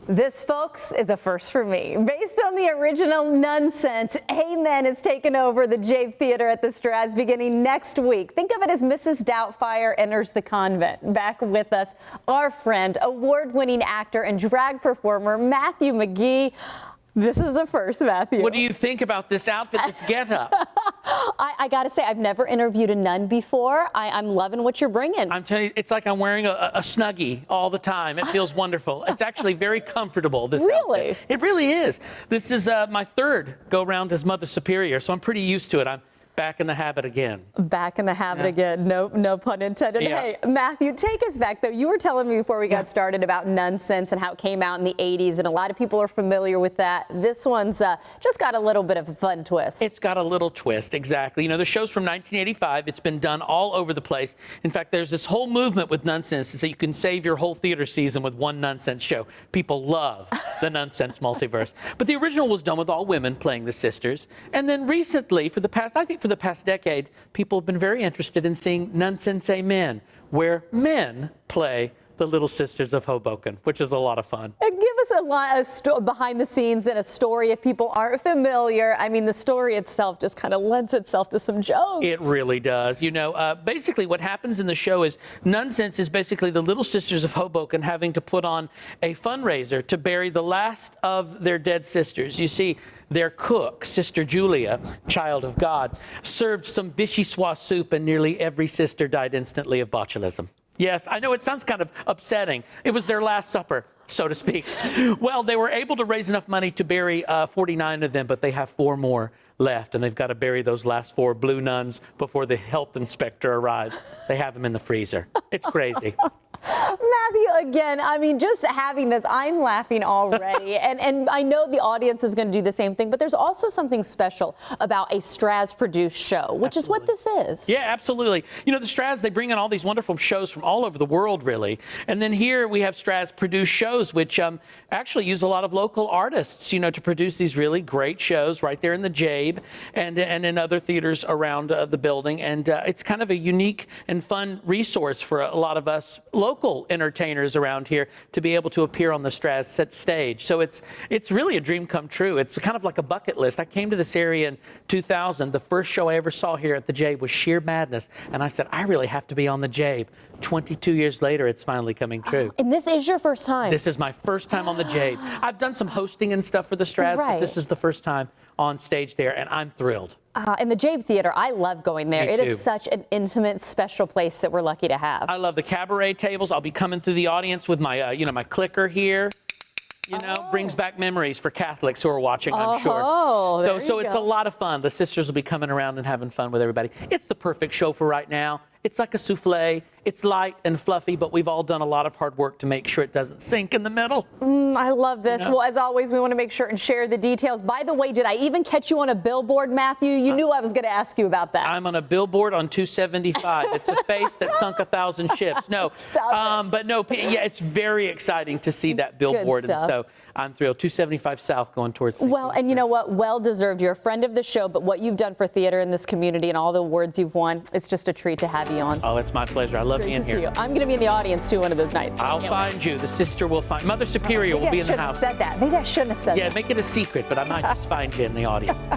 This, folks, is a first for me. Based on the original Nunsense, Amen is taking over the Jade Theater at the Straz beginning next week. Think of it as Mrs. Doubtfire enters the convent. Back with us, our friend, award-winning actor and drag performer, Matthew McGee. This is a first, Matthew. What do you think about this outfit, this getup? I got to say, I've never interviewed a nun before. I'm loving what you're bringing. I'm telling you, it's like I'm wearing a Snuggie all the time. It feels wonderful. It's actually very comfortable, this Really? outfit. It really is. This is my third go-round as Mother Superior, so I'm pretty used to it. I'm back in the habit again. Back in the habit again. No pun intended. Yeah. Hey, Matthew, take us back, though. You were telling me before we got started about Nunsense and how it came out in the 80s, and a lot of people are familiar with that. This one's just got a little bit of a fun twist. It's got a little twist, exactly. You know, the show's from 1985. It's been done all over the place. In fact, there's this whole movement with Nunsense so you can save your whole theater season with one Nunsense show. People love the Nunsense multiverse. But the original was done with all women playing the sisters. And then recently, for the past decade, people have been very interested in seeing Nunsense Men, where men play the Little Sisters of Hoboken, which is a lot of fun. And give us behind the scenes and a story if people aren't familiar. I mean, the story itself just kind of lends itself to some jokes. It really does. You know, basically what happens in the show is Nunsense is basically the Little Sisters of Hoboken having to put on a fundraiser to bury the last of their dead sisters. You see, their cook, Sister Julia, child of God, served some vichyssoise soup and nearly every sister died instantly of botulism. Yes, I know it sounds kind of upsetting. It was their last supper, so to speak. Well, they were able to raise enough money to bury 49 of them, but they have 4 more left, and they've got to bury those last 4 blue nuns before the health inspector arrives. They have them in the freezer. It's crazy. Matthew, again, I mean, just having this, I'm laughing already. and I know the audience is going to do the same thing, but there's also something special about a Straz produced show, which is what this is. Yeah, absolutely. You know, the Straz, they bring in all these wonderful shows from all over the world, really. And then here we have Straz produced shows, which actually use a lot of local artists, you know, to produce these really great shows right there in the Jabe and in other theaters around the building. And it's kind of a unique and fun resource for a lot of us local entertainers around here to be able to appear on the Straz set stage. So it's really a dream come true. It's kind of like a bucket list. I came to this area in 2000. The first show I ever saw here at the Jabe was Sheer Madness. And I said, I really have to be on the Jabe. 22 years later, it's finally coming true. And this is your first time? This is my first time on the Jabe. I've done some hosting and stuff for the Straz, but this is the first time on stage there, and I'm thrilled. And the Jade Theater, I love going there. Me too. It is such an intimate, special place that we're lucky to have. I love the cabaret tables. I'll be coming through the audience with my, my clicker here. You know, brings back memories for Catholics who are watching, I'm sure. So it's a lot of fun. The sisters will be coming around and having fun with everybody. It's the perfect show for right now. It's like a souffle. It's light and fluffy, but we've all done a lot of hard work to make sure it doesn't sink in the middle. I love this. You know? Well, as always, we want to make sure and share the details. By the way, did I even catch you on a billboard, Matthew? You knew I was going to ask you about that. I'm on a billboard on 275. It's a face that sunk 1,000 ships. No, but no, yeah, it's very exciting to see that billboard, and so I'm thrilled. 275 South going towards. Well, and you know what? Well deserved. You're a friend of the show, but what you've done for theater in this community and all the awards you've won, it's just a treat to have you on. Oh, it's my pleasure. I love being here. You. I'm going to be in the audience too one of those nights. I'll find you. The sister will find. Mother Superior will be in the house. Maybe I shouldn't have said that. Maybe I shouldn't have said that. Yeah, make it a secret, but I might just find you in the audience.